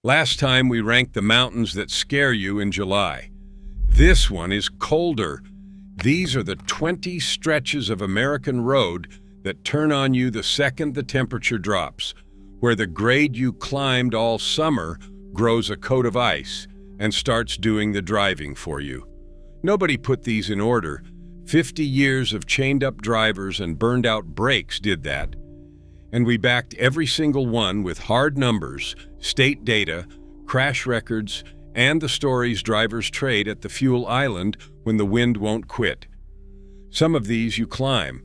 Last time we ranked the mountains that scare you in July. This one is colder. These are the 20 stretches of American road that turn on you the second the temperature drops, where the grade you climbed all summer grows a coat of ice and starts doing the driving for you. Nobody put these in order. 50 years of chained-up drivers and burned-out brakes did that. And we backed every single one with hard numbers, state data, crash records, and the stories drivers trade at the fuel island when the wind won't quit. Some of these you climb.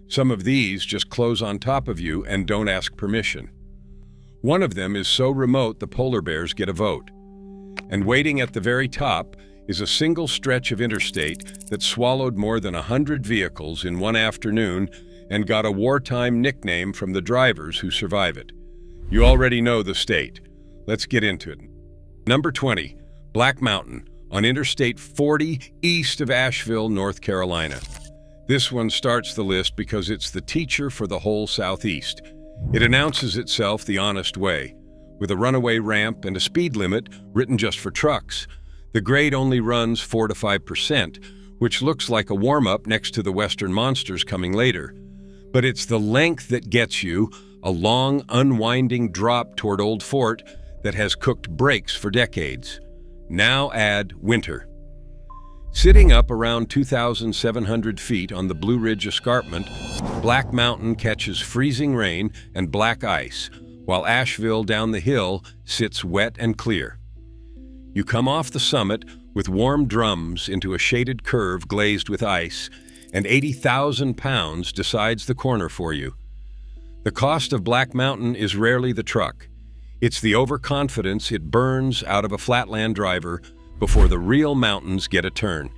Some of these just close on top of you and don't ask permission. One of them is so remote the polar bears get a vote. And waiting at the very top is a single stretch of interstate that swallowed more than 100 vehicles in one afternoon and got a wartime nickname from the drivers who survive it. You already know the state. Let's get into it. Number 20, Black Mountain, on Interstate 40 east of Asheville, North Carolina. This one starts the list because it's the teacher for the whole Southeast. It announces itself the honest way, with a runaway ramp and a speed limit written just for trucks. The grade only runs 4 to 5%, which looks like a warm-up next to the Western Monsters coming later. But it's the length that gets you, a long, unwinding drop toward Old Fort that has cooked brakes for decades. Now add winter. Sitting up around 2,700 feet on the Blue Ridge Escarpment, Black Mountain catches freezing rain and black ice, while Asheville down the hill sits wet and clear. You come off the summit with warm drums into a shaded curve glazed with ice, and 80,000 pounds decides the corner for you. The cost of Black Mountain is rarely the truck. It's the overconfidence it burns out of a flatland driver before the real mountains get a turn.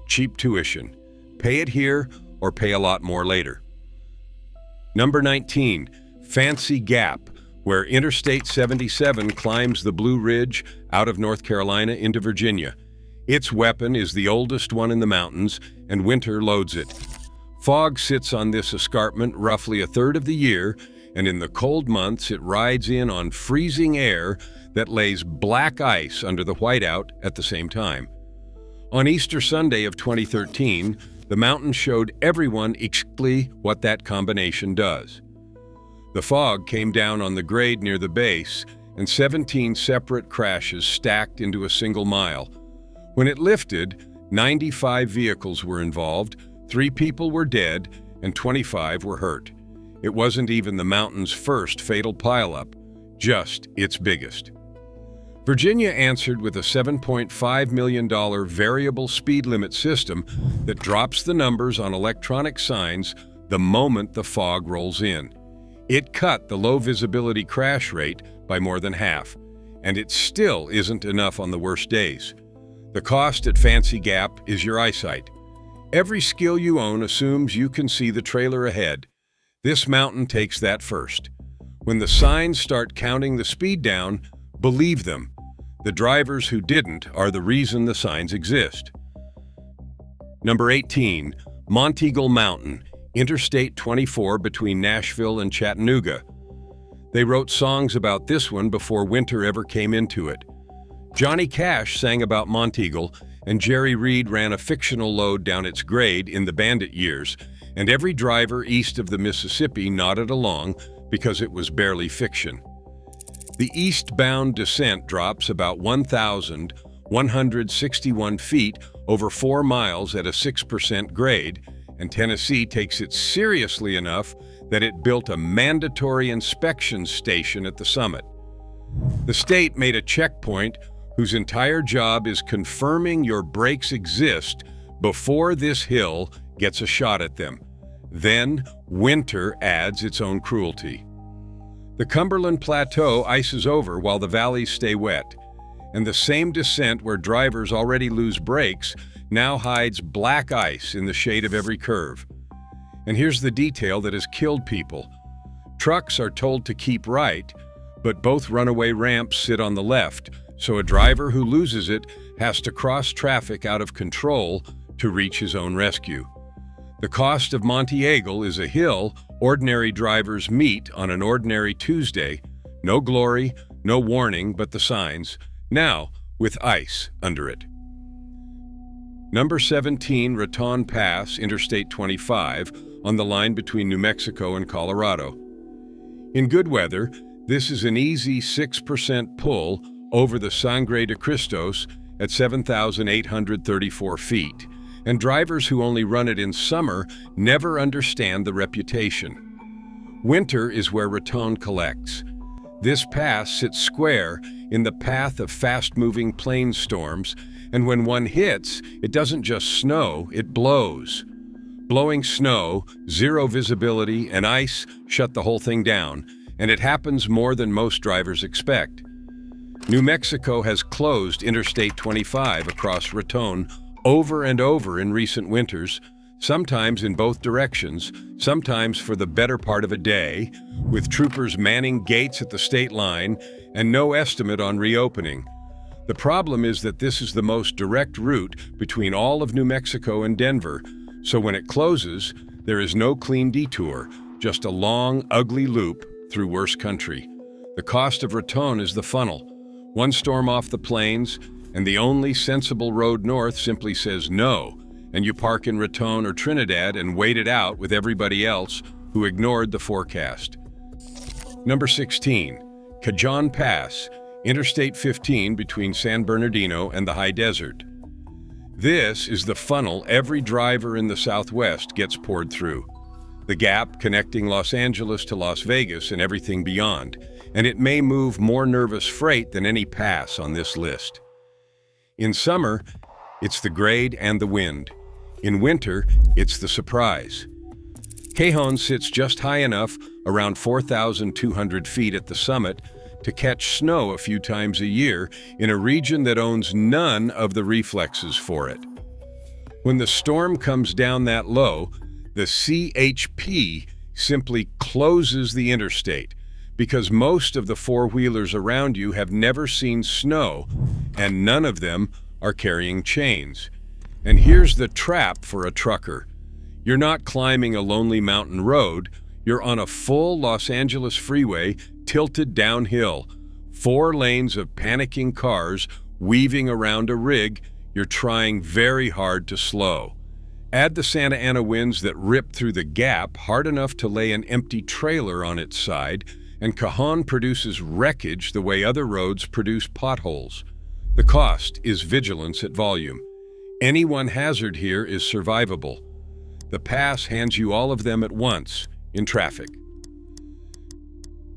Cheap tuition. Pay it here or pay a lot more later. Number 19, Fancy Gap, where Interstate 77 climbs the Blue Ridge out of North Carolina into Virginia. Its weapon is the oldest one in the mountains, and winter loads it. Fog sits on this escarpment roughly a third of the year, and in the cold months it rides in on freezing air that lays black ice under the whiteout at the same time. On Easter Sunday of 2013, the mountain showed everyone exactly what that combination does. The fog came down on the grade near the base, and 17 separate crashes stacked into a single mile. When it lifted, 95 vehicles were involved, 3 people were dead, and 25 were hurt. It wasn't even the mountain's first fatal pileup, just its biggest. Virginia answered with a $7.5 million variable speed limit system that drops the numbers on electronic signs the moment the fog rolls in. It cut the low visibility crash rate by more than half, and it still isn't enough on the worst days. The cost at Fancy Gap is your eyesight. Every skill you own assumes you can see the trailer ahead. This mountain takes that first. When the signs start counting the speed down, believe them. The drivers who didn't are the reason the signs exist. Number 18, Monteagle Mountain, Interstate 24 between Nashville and Chattanooga. They wrote songs about this one before winter ever came into it. Johnny Cash sang about Monteagle, and Jerry Reed ran a fictional load down its grade in the Bandit years, and every driver east of the Mississippi nodded along because it was barely fiction. The eastbound descent drops about 1,161 feet over 4 miles at a 6% grade, and Tennessee takes it seriously enough that it built a mandatory inspection station at the summit. The state made a checkpoint whose entire job is confirming your brakes exist before this hill gets a shot at them. Then, winter adds its own cruelty. The Cumberland Plateau ices over while the valleys stay wet, and the same descent where drivers already lose brakes now hides black ice in the shade of every curve. And here's the detail that has killed people. Trucks are told to keep right, but both runaway ramps sit on the left, so a driver who loses it has to cross traffic out of control to reach his own rescue. The cost of Monteagle is a hill ordinary drivers meet on an ordinary Tuesday. No glory, No warning but the signs, now with ice under it. Number 17, Raton Pass, Interstate 25, on the line between New Mexico and Colorado. In good weather, this is an easy 6% pull over the Sangre de Cristos at 7,834 feet, and drivers who only run it in summer never understand the reputation. Winter is where Raton collects. This pass sits square in the path of fast-moving plain storms, and when one hits, it doesn't just snow, it blows. Blowing snow, zero visibility, and ice shut the whole thing down, and it happens more than most drivers expect. New Mexico has closed Interstate 25 across Raton over and over in recent winters, sometimes in both directions, sometimes for the better part of a day, with troopers manning gates at the state line and no estimate on reopening. The problem is that this is the most direct route between all of New Mexico and Denver, so when it closes, there is no clean detour, just a long, ugly loop through worse country. The cost of Raton is the funnel. One storm off the plains, and the only sensible road north simply says no, and you park in Raton or Trinidad and wait it out with everybody else who ignored the forecast. Number 16, Cajon Pass, Interstate 15 between San Bernardino and the high desert. This is the funnel every driver in the Southwest gets poured through. The gap connecting Los Angeles to Las Vegas and everything beyond, and it may move more nervous freight than any pass on this list. In summer, it's the grade and the wind. In winter, it's the surprise. Cajon sits just high enough, around 4,200 feet at the summit, to catch snow a few times a year in a region that owns none of the reflexes for it. When the storm comes down that low, the CHP simply closes the interstate because most of the four-wheelers around you have never seen snow, and none of them are carrying chains. And here's the trap for a trucker. You're not climbing a lonely mountain road, you're on a full Los Angeles freeway tilted downhill, 4 lanes of panicking cars weaving around a rig you're trying very hard to slow. Add the Santa Ana winds that rip through the gap hard enough to lay an empty trailer on its side, and Cajon produces wreckage the way other roads produce potholes. The cost is vigilance at volume. Any one hazard here is survivable. The pass hands you all of them at once in traffic.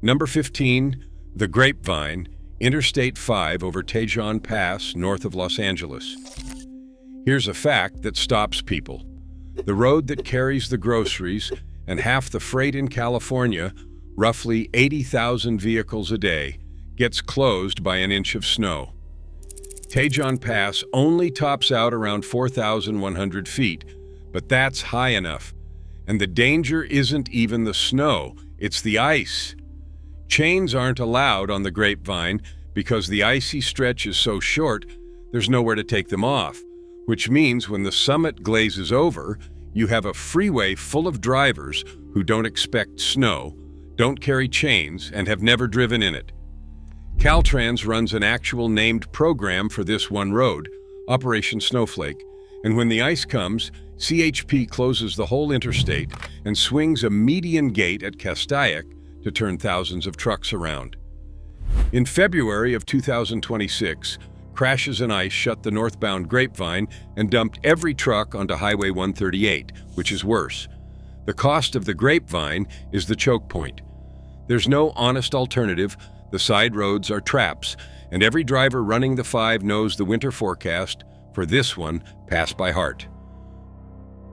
Number 15, the Grapevine, Interstate 5 over Teton Pass, north of Los Angeles. Here's a fact that stops people. The road that carries the groceries and half the freight in California, roughly 80,000 vehicles a day, gets closed by an inch of snow. Cajon Pass only tops out around 4,100 feet, but that's high enough. And the danger isn't even the snow, it's the ice. Chains aren't allowed on the Grapevine because the icy stretch is so short, there's nowhere to take them off, which means when the summit glazes over, you have a freeway full of drivers who don't expect snow, don't carry chains, and have never driven in it. Caltrans runs an actual named program for this one road, Operation Snowflake, and when the ice comes, CHP closes the whole interstate and swings a median gate at Castaic to turn thousands of trucks around. In February of 2026, crashes and ice shut the northbound Grapevine and dumped every truck onto Highway 138, which is worse. The cost of the Grapevine is the choke point. There's no honest alternative, the side roads are traps, and every driver running the 5 knows the winter forecast for this one passed by heart.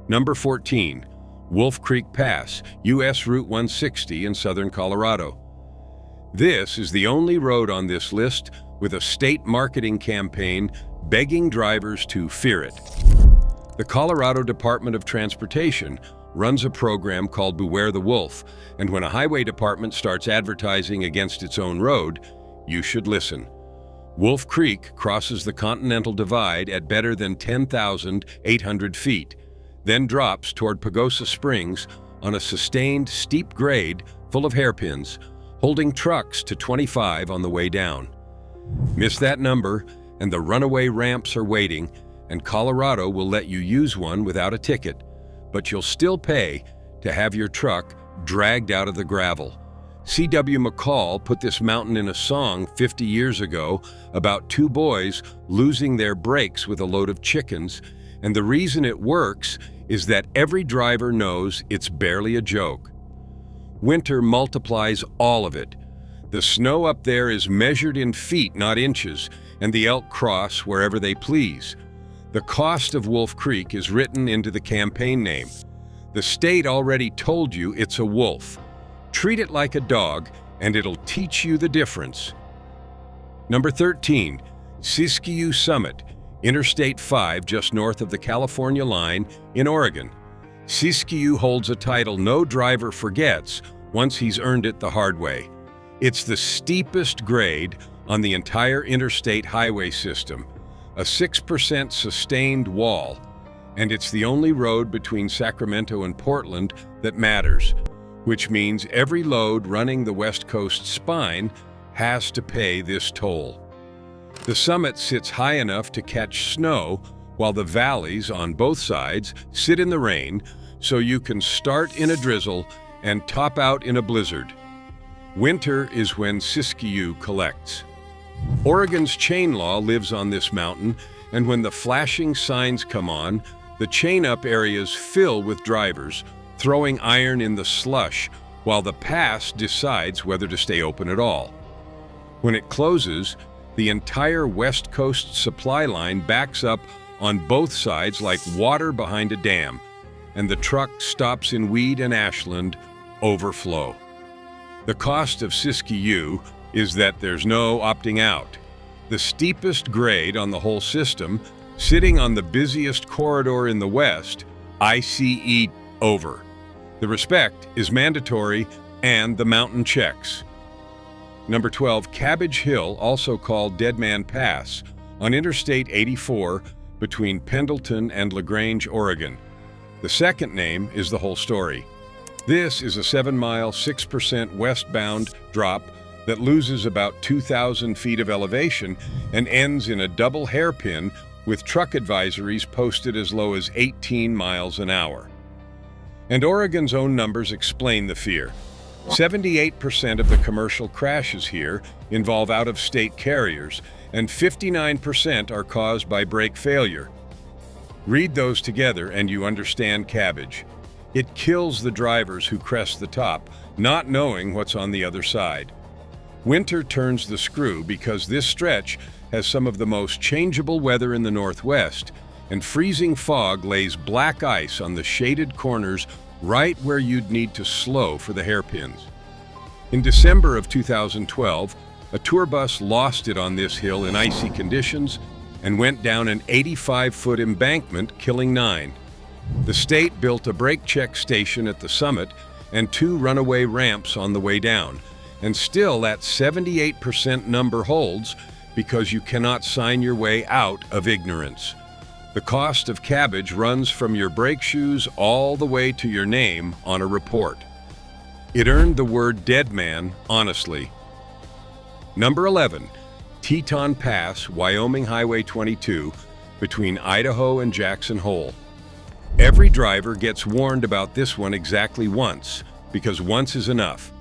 Number 14, Wolf Creek Pass, U.S. Route 160 in southern Colorado. This is the only road on this list with a state marketing campaign begging drivers to fear it. The Colorado Department of Transportation runs a program called Beware the Wolf, and when a highway department starts advertising against its own road, you should listen. Wolf Creek crosses the Continental Divide at better than 10,800 feet, then drops toward Pagosa Springs on a sustained steep grade full of hairpins, holding trucks to 25 on the way down. Miss that number, and the runaway ramps are waiting, and Colorado will let you use one without a ticket, but you'll still pay to have your truck dragged out of the gravel. C.W. McCall put this mountain in a song 50 years ago about two boys losing their brakes with a load of chickens, and the reason it works is that every driver knows it's barely a joke. Winter multiplies all of it. The snow up there is measured in feet, not inches, and the elk cross wherever they please. The cost of Wolf Creek is written into the campaign name. The state already told you it's a wolf. Treat it like a dog, and it'll teach you the difference. Number 13, Siskiyou Summit, Interstate 5 just north of the California line in Oregon. Siskiyou holds a title no driver forgets once he's earned it the hard way. It's the steepest grade on the entire interstate highway system, a 6% sustained wall, and it's the only road between Sacramento and Portland that matters, which means every load running the West Coast spine has to pay this toll. The summit sits high enough to catch snow, while the valleys on both sides sit in the rain, so you can start in a drizzle and top out in a blizzard. Winter is when Siskiyou collects. Oregon's chain law lives on this mountain, and when the flashing signs come on, the chain-up areas fill with drivers, throwing iron in the slush, while the pass decides whether to stay open at all. When it closes, the entire West Coast supply line backs up on both sides like water behind a dam, and the truck stops in weed and ashland, overflow. The cost of Siskiyou is that there's no opting out. The steepest grade on the whole system, sitting on the busiest corridor in the West, ICE over. The respect is mandatory, and the mountain checks. Number 12, Cabbage Hill, also called Dead Man Pass, on Interstate 84 between Pendleton and LaGrange, Oregon. The second name is the whole story. This is a 7-mile, 6% westbound drop that loses about 2,000 feet of elevation and ends in a double hairpin with truck advisories posted as low as 18 miles an hour. And Oregon's own numbers explain the fear. 78% of the commercial crashes here involve out-of-state carriers, and 59% are caused by brake failure. Read those together and you understand Cabbage. It kills the drivers who crest the top, not knowing what's on the other side. Winter turns the screw because this stretch has some of the most changeable weather in the Northwest, and freezing fog lays black ice on the shaded corners right where you'd need to slow for the hairpins. In December of 2012, a tour bus lost it on this hill in icy conditions and went down an 85-foot embankment, killing 9. The state built a brake check station at the summit and 2 runaway ramps on the way down, and still that 78% number holds because you cannot sign your way out of ignorance. The cost of Cabbage runs from your brake shoes all the way to your name on a report. It earned the word dead man honestly. Number 11, Teton Pass, Wyoming Highway 22, between Idaho and Jackson Hole. Every driver gets warned about this one exactly once, because once is enough.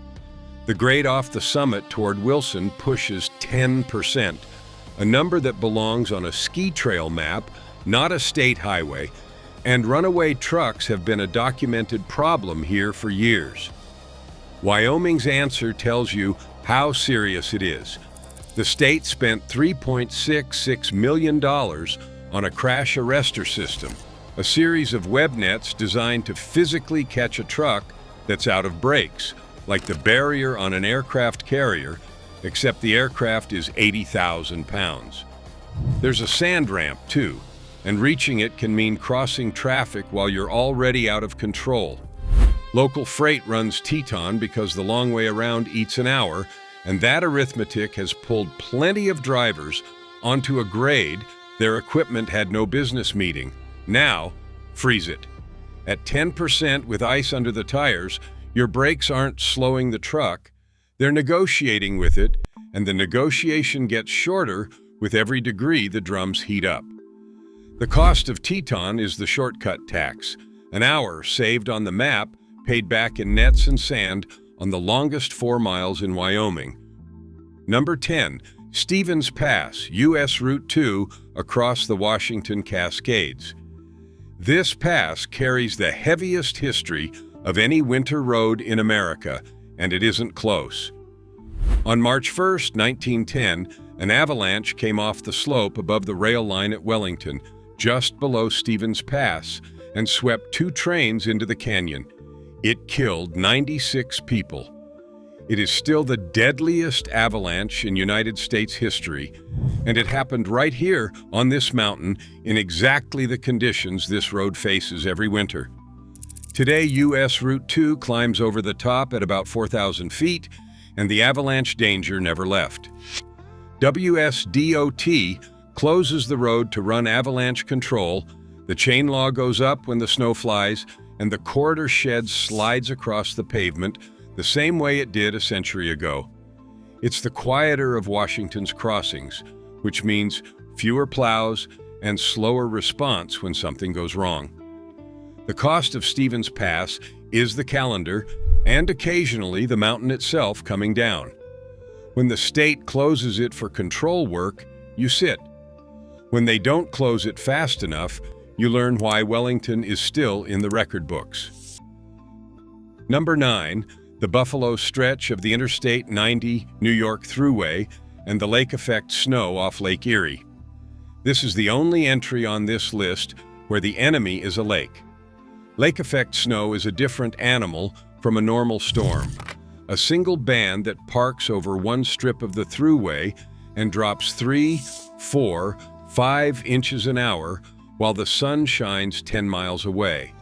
The grade off the summit toward Wilson pushes 10%, a number that belongs on a ski trail map, not a state highway, and runaway trucks have been a documented problem here for years. Wyoming's answer tells you how serious it is. The state spent $3.66 million on a crash arrestor system, a series of web nets designed to physically catch a truck that's out of brakes, like the barrier on an aircraft carrier, except the aircraft is 80,000 pounds. There's a sand ramp, too, and reaching it can mean crossing traffic while you're already out of control. Local freight runs Teton because the long way around eats an hour, and that arithmetic has pulled plenty of drivers onto a grade their equipment had no business meeting. Now, freeze it. At 10% with ice under the tires, your brakes aren't slowing the truck, They're negotiating with it, and the negotiation gets shorter with every degree the drums heat up. The cost of Teton is the shortcut tax, an hour saved on the map, paid back in nets and sand on the longest 4 miles in Wyoming. Number 10, Stevens Pass, U.S. Route 2 across the Washington Cascades. This pass carries the heaviest history of any winter road in America, and it isn't close. On March 1, 1910, an avalanche came off the slope above the rail line at Wellington, just below Stevens Pass, and swept 2 trains into the canyon. It killed 96 people. It is still the deadliest avalanche in United States history, and it happened right here on this mountain in exactly the conditions this road faces every winter. Today, U.S. Route 2 climbs over the top at about 4,000 feet, and the avalanche danger never left. WSDOT closes the road to run avalanche control, the chain law goes up when the snow flies, and the corridor shed slides across the pavement the same way it did a century ago. It's the quieter of Washington's crossings, which means fewer plows and slower response when something goes wrong. The cost of Stevens Pass is the calendar and occasionally the mountain itself coming down. When the state closes it for control work, you sit. When they don't close it fast enough, you learn why Wellington is still in the record books. Number 9, the Buffalo stretch of the Interstate 90 New York Thruway and the lake effect snow off Lake Erie. This is the only entry on this list where the enemy is a lake. Lake effect snow is a different animal from a normal storm. A single band that parks over one strip of the thruway and drops 3, 4, 5 inches an hour while the sun shines 10 miles away.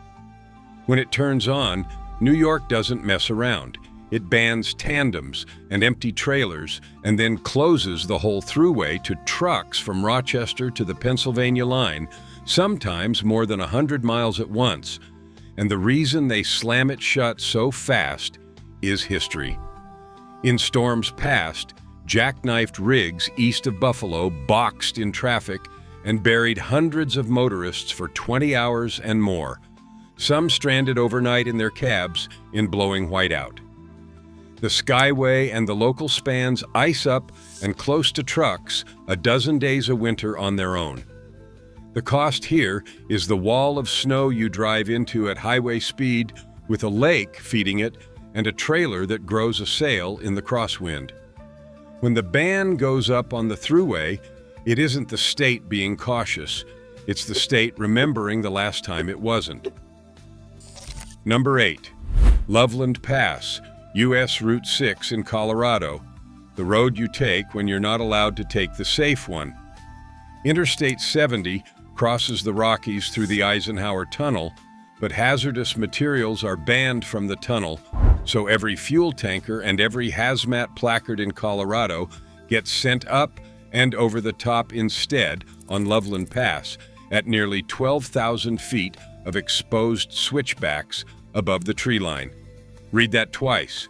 When it turns on, New York doesn't mess around. It bans tandems and empty trailers and then closes the whole thruway to trucks from Rochester to the Pennsylvania line, sometimes more than 100 miles at once. And the reason they slam it shut so fast is history. In storms past, jackknifed rigs east of Buffalo boxed in traffic and buried hundreds of motorists for 20 hours and more, some stranded overnight in their cabs in blowing whiteout. The Skyway and the local spans ice up and close to trucks a dozen days a winter on their own. The cost here is the wall of snow you drive into at highway speed with a lake feeding it and a trailer that grows a sail in the crosswind. When the ban goes up on the thruway, it isn't the state being cautious. It's the state remembering the last time it wasn't. Number 8, Loveland Pass, U.S. Route 6 in Colorado, the road you take when you're not allowed to take the safe one. Interstate 70 crosses the Rockies through the Eisenhower Tunnel, but hazardous materials are banned from the tunnel, so every fuel tanker and every hazmat placard in Colorado gets sent up and over the top instead on Loveland Pass at nearly 12,000 feet of exposed switchbacks above the tree line. Read that twice.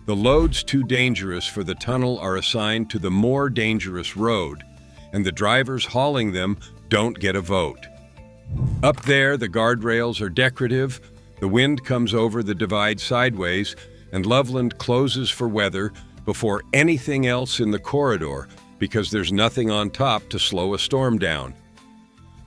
The loads too dangerous for the tunnel are assigned to the more dangerous road, and the drivers hauling them don't get a vote. Up there, the guardrails are decorative, the wind comes over the divide sideways, and Loveland closes for weather before anything else in the corridor because there's nothing on top to slow a storm down.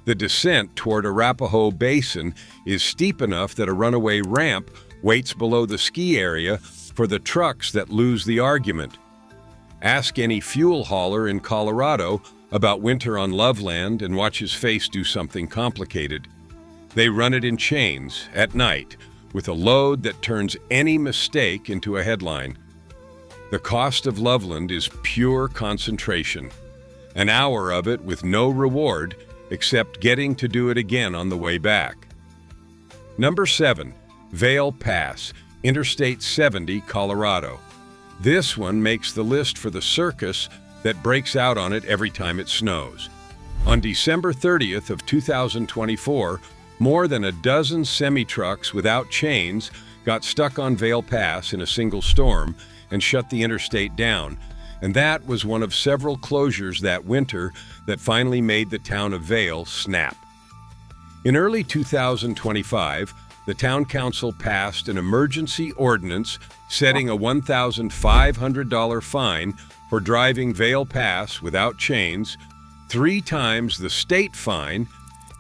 The descent toward Arapahoe Basin is steep enough that a runaway ramp waits below the ski area for the trucks that lose the argument. Ask any fuel hauler in Colorado about winter on Loveland and watch his face do something complicated. They run it in chains at night with a load that turns any mistake into a headline. The cost of Loveland is pure concentration. An hour of it with no reward except getting to do it again on the way back. Number 7, Vail Pass, Interstate 70, Colorado. This one makes the list for the circus that breaks out on it every time it snows. On December 30th of 2024, more than a dozen semi-trucks without chains got stuck on Vail Pass in a single storm, and shut the interstate down, and that was one of several closures that winter that finally made the town of Vail snap. In early 2025, the town council passed an emergency ordinance setting a $1,500 fine for driving Vail Pass without chains, 3 times the state fine,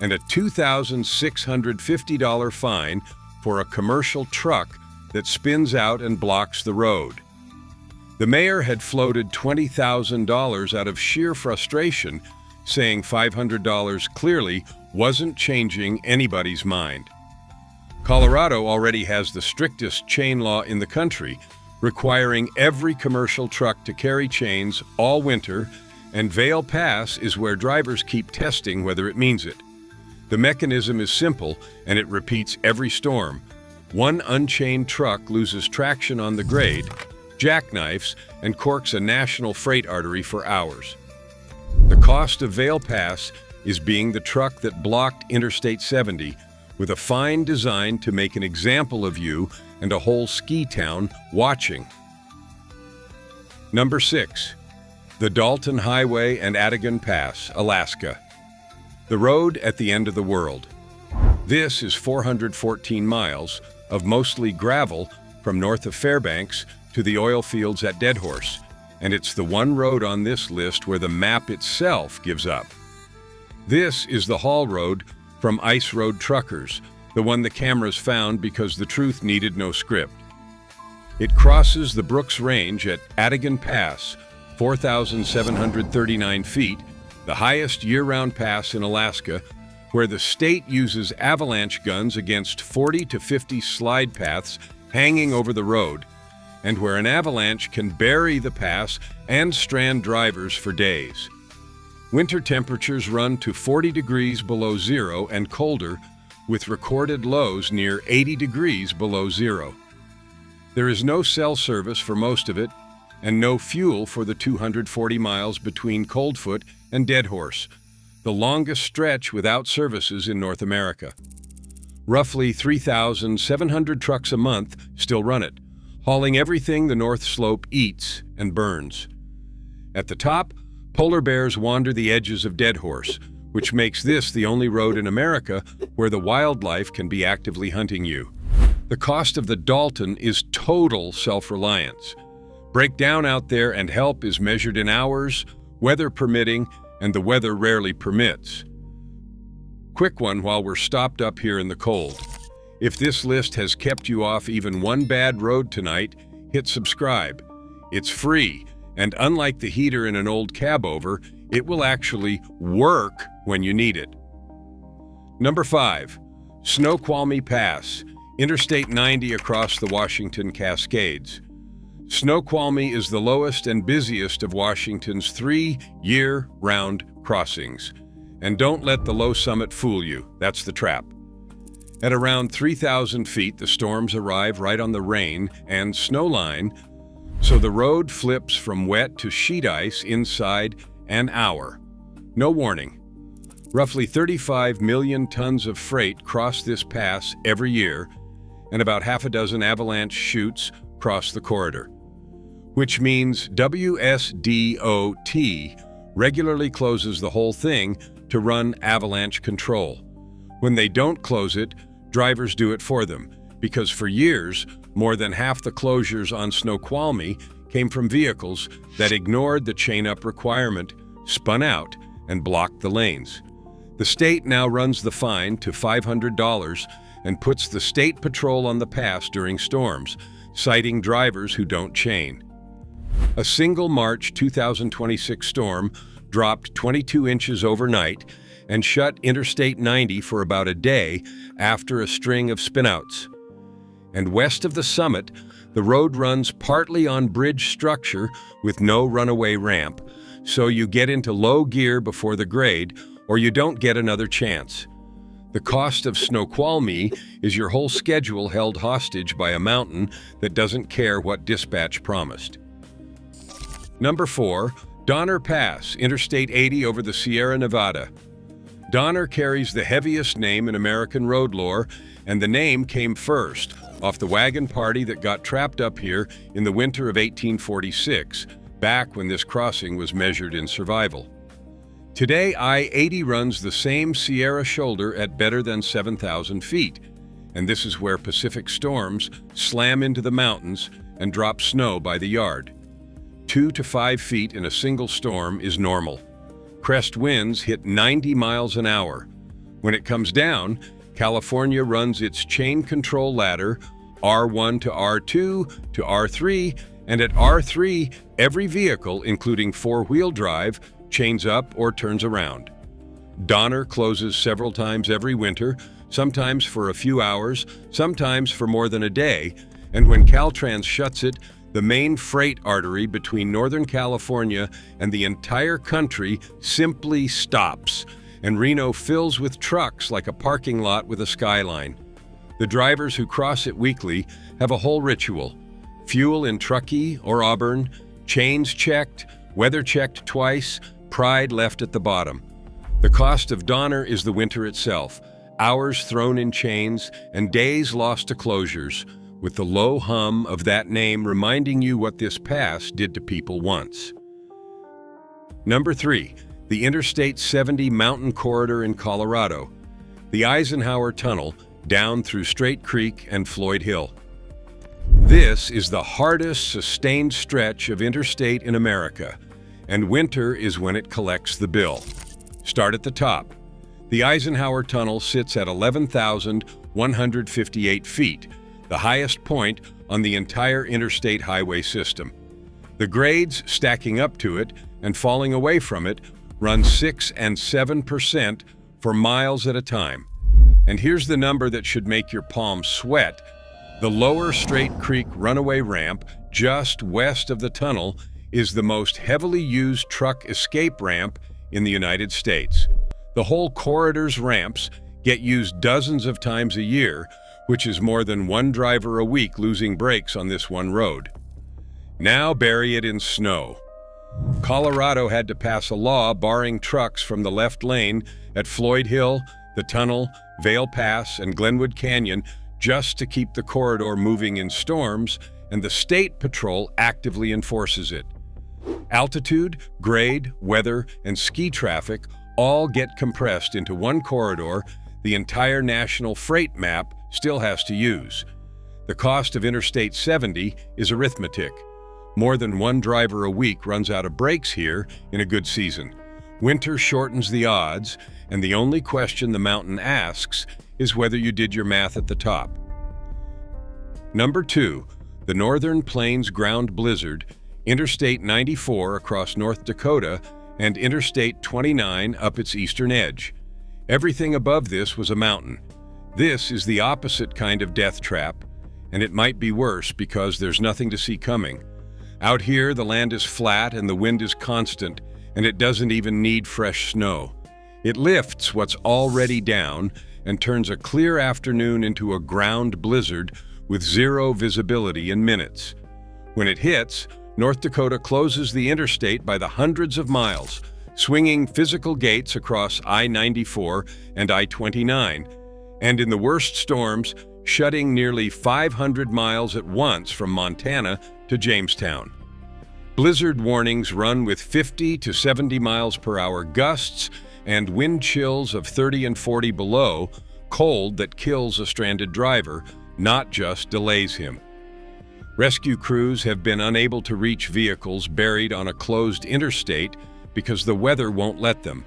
and a $2,650 fine for a commercial truck that spins out and blocks the road. The mayor had floated $20,000 out of sheer frustration, saying $500 clearly wasn't changing anybody's mind. Colorado already has the strictest chain law in the country, requiring every commercial truck to carry chains all winter, and Vail Pass is where drivers keep testing whether it means it. The mechanism is simple, and it repeats every storm. One unchained truck loses traction on the grade, jackknifes, and corks a national freight artery for hours. The cost of Vail Pass is being the truck that blocked Interstate 70, with a fine designed to make an example of you and a whole ski town watching. Number 6. The Dalton Highway and Cajon Pass, Alaska. The road at the end of the world. This is 414 miles of mostly gravel from north of Fairbanks to the oil fields at Deadhorse, and it's the one road on this list where the map itself gives up. This is the haul road from Ice Road Truckers, the one the cameras found because the truth needed no script. It crosses the Brooks Range at Cajon Pass, 4,739 feet, the highest year-round pass in Alaska, where the state uses avalanche guns against 40 to 50 slide paths hanging over the road, and where an avalanche can bury the pass and strand drivers for days. Winter temperatures run to 40 degrees below zero and colder, with recorded lows near 80 degrees below zero. There is no cell service for most of it, and no fuel for the 240 miles between Coldfoot and Deadhorse, the longest stretch without services in North America. Roughly 3,700 trucks a month still run it, hauling everything the North Slope eats and burns. At the top, polar bears wander the edges of Deadhorse, which makes this the only road in America where the wildlife can be actively hunting you. The cost of the Dalton is total self-reliance. Breakdown out there and help is measured in hours, weather permitting, and the weather rarely permits. Quick one while we're stopped up here in the cold. If this list has kept you off even one bad road tonight, hit subscribe. It's free, and unlike the heater in an old cab over, it will actually work when you need it. Number 5. Snoqualmie Pass, Interstate 90 across the Washington Cascades. Snoqualmie is the lowest and busiest of Washington's 3 year-round crossings. And don't let the low summit fool you, that's the trap. At around 3,000 feet, the storms arrive right on the rain and snow line, so the road flips from wet to sheet ice inside an hour. No warning. Roughly 35 million tons of freight cross this pass every year, and about half a dozen avalanche chutes cross the corridor, which means WSDOT regularly closes the whole thing to run avalanche control. When they don't close it, drivers do it for them, because for years, more than half the closures on Snoqualmie came from vehicles that ignored the chain-up requirement, spun out, and blocked the lanes. The state now runs the fine to $500 and puts the state patrol on the pass during storms, citing drivers who don't chain. A single March 2026 storm dropped 22 inches overnight and shut Interstate 90 for about a day after a string of spinouts. And west of the summit, the road runs partly on bridge structure with no runaway ramp, so you get into low gear before the grade or you don't get another chance. The cost of Snoqualmie is your whole schedule held hostage by a mountain that doesn't care what dispatch promised. Number 4, Donner Pass, Interstate 80 over the Sierra Nevada. Donner carries the heaviest name in American road lore, and the name came first, off the wagon party that got trapped up here in the winter of 1846, back when this crossing was measured in survival. Today, I-80 runs the same Sierra shoulder at better than 7,000 feet, and this is where Pacific storms slam into the mountains and drop snow by the yard. 2 to 5 feet in a single storm is normal. Crest winds hit 90 miles an hour. When it comes down, California runs its chain control ladder, R1 to R2 to R3, and at R3, every vehicle, including four-wheel drive, chains up or turns around. Donner closes several times every winter, sometimes for a few hours, sometimes for more than a day, and when Caltrans shuts it, the main freight artery between Northern California and the entire country simply stops, and Reno fills with trucks like a parking lot with a skyline. The drivers who cross it weekly have a whole ritual: fuel in Truckee or Auburn, chains checked, weather checked twice, pride left at the bottom. The cost of Donner is the winter itself, hours thrown in chains and days lost to closures, with the low hum of that name reminding you what this pass did to people once. Number 3, the Interstate 70 Mountain Corridor in Colorado, the Eisenhower Tunnel down through Straight Creek and Floyd Hill. This is the hardest sustained stretch of interstate in America, and winter is when it collects the bill. Start at the top. The Eisenhower Tunnel sits at 11,158 feet, the highest point on the entire interstate highway system. The grades stacking up to it and falling away from it run 6 and 7% for miles at a time. And here's the number that should make your palms sweat. The lower Straight Creek runaway ramp just west of the tunnel is the most heavily used truck escape ramp in the United States. The whole corridor's ramps get used dozens of times a year, which is more than one driver a week losing brakes on this one road. Now bury it in snow. Colorado had to pass a law barring trucks from the left lane at Floyd Hill, the tunnel, Vail Pass, and Glenwood Canyon just to keep the corridor moving in storms, and the State Patrol actively enforces it. Altitude, grade, weather, and ski traffic all get compressed into one corridor the entire national freight map still has to use. The cost of Interstate 70 is arithmetic. More than one driver a week runs out of brakes here in a good season. Winter shortens the odds, and the only question the mountain asks is whether you did your math at the top. Number 2, the Northern Plains Ground Blizzard, Interstate 94 across North Dakota, and Interstate 29 up its eastern edge. Everything above this was a mountain. This is the opposite kind of death trap, and it might be worse because there's nothing to see coming. Out here, the land is flat and the wind is constant, and it doesn't even need fresh snow. It lifts what's already down and turns a clear afternoon into a ground blizzard with zero visibility in minutes. When it hits, North Dakota closes the interstate by the hundreds of miles, swinging physical gates across I-94 and I-29, and in the worst storms, shutting nearly 500 miles at once from Montana to Jamestown. Blizzard warnings run with 50 to 70 miles per hour gusts and wind chills of 30 and 40 below, cold that kills a stranded driver, not just delays him. Rescue crews have been unable to reach vehicles buried on a closed interstate because the weather won't let them.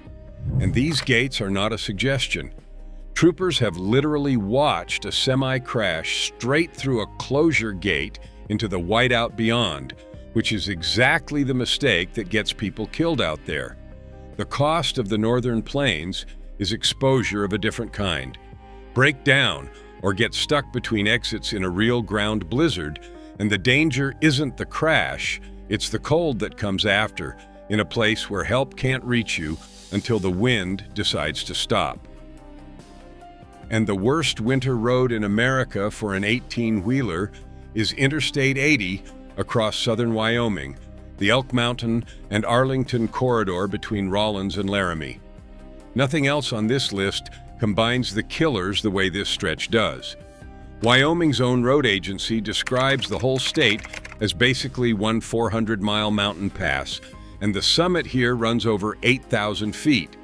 And these gates are not a suggestion. Troopers have literally watched a semi crash straight through a closure gate into the whiteout beyond, which is exactly the mistake that gets people killed out there. The cost of the Northern Plains is exposure of a different kind. Break down or get stuck between exits in a real ground blizzard, and the danger isn't the crash, it's the cold that comes after, in a place where help can't reach you until the wind decides to stop. And the worst winter road in America for an 18-wheeler is Interstate 80 across southern Wyoming, the Elk Mountain and Arlington corridor between Rawlins and Laramie. Nothing else on this list combines the killers the way this stretch does. Wyoming's own road agency describes the whole state as basically one 400-mile mountain pass, and the summit here runs over 8,000 feet.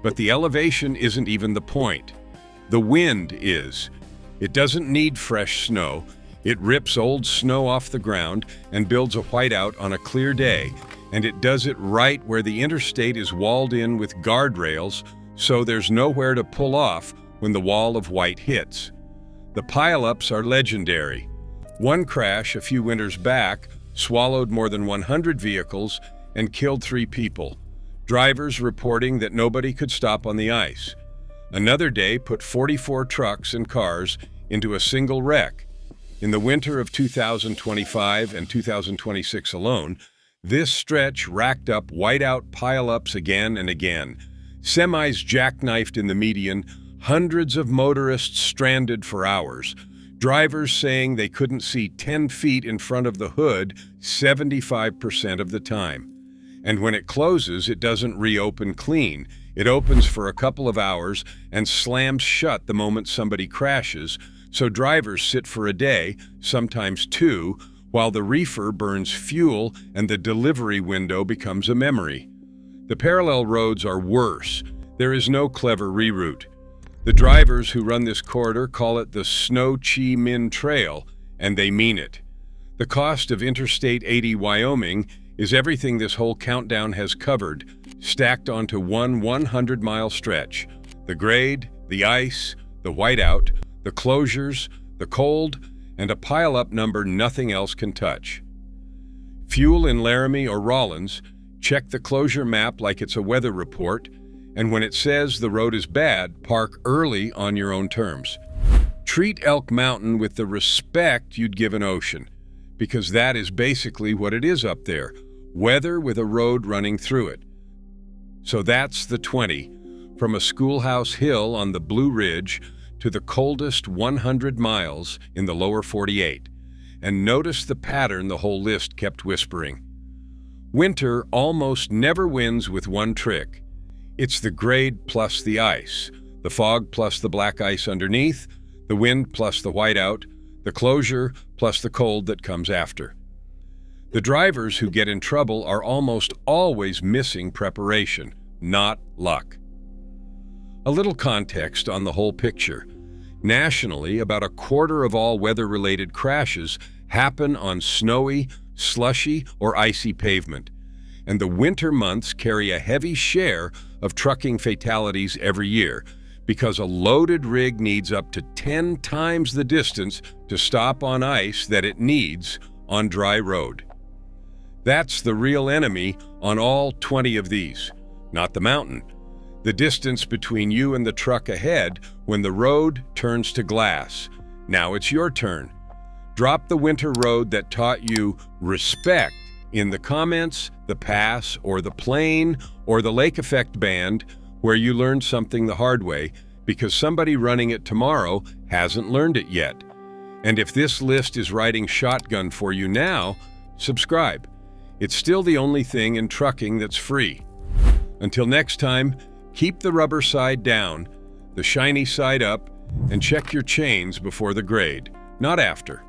But the elevation isn't even the point. The wind is. It doesn't need fresh snow. It rips old snow off the ground and builds a whiteout on a clear day, and it does it right where the interstate is walled in with guardrails, so there's nowhere to pull off when the wall of white hits. The pileups are legendary. One crash a few winters back swallowed more than 100 vehicles and killed 3 people, drivers reporting that nobody could stop on the ice. Another day put 44 trucks and cars into a single wreck. In the winter of 2025 and 2026 alone, this stretch racked up whiteout pileups again and again. Semis jackknifed in the median, hundreds of motorists stranded for hours, drivers saying they couldn't see 10 feet in front of the hood 75% of the time. And when it closes, it doesn't reopen clean. It opens for a couple of hours and slams shut the moment somebody crashes, so drivers sit for a day, sometimes 2, while the reefer burns fuel and the delivery window becomes a memory. The parallel roads are worse. There is no clever reroute. The drivers who run this corridor call it the Snow Chi Min Trail, and they mean it. The cost of Interstate 80 Wyoming is everything this whole countdown has covered, stacked onto one 100-mile stretch. The grade, the ice, the whiteout, the closures, the cold, and a pileup number nothing else can touch. Fuel in Laramie or Rawlins, check the closure map like it's a weather report, and when it says the road is bad, park early on your own terms. Treat Elk Mountain with the respect you'd give an ocean, because that is basically what it is up there, weather with a road running through it. So that's the 20, from a schoolhouse hill on the Blue Ridge to the coldest 100 miles in the lower 48. And notice the pattern the whole list kept whispering. Winter almost never wins with one trick. It's the grade plus the ice, the fog plus the black ice underneath, the wind plus the whiteout, the closure plus the cold that comes after. The drivers who get in trouble are almost always missing preparation, not luck. A little context on the whole picture. Nationally, about a quarter of all weather-related crashes happen on snowy, slushy, or icy pavement, and the winter months carry a heavy share of trucking fatalities every year because a loaded rig needs up to 10 times the distance to stop on ice that it needs on dry road. That's the real enemy on all 20 of these, not the mountain. The distance between you and the truck ahead when the road turns to glass. Now it's your turn. Drop the winter road that taught you respect in the comments, the pass, or the plane, or the lake effect band where you learned something the hard way because somebody running it tomorrow hasn't learned it yet. And if this list is riding shotgun for you now, subscribe. It's still the only thing in trucking that's free. Until next time, keep the rubber side down, the shiny side up, and check your chains before the grade, not after.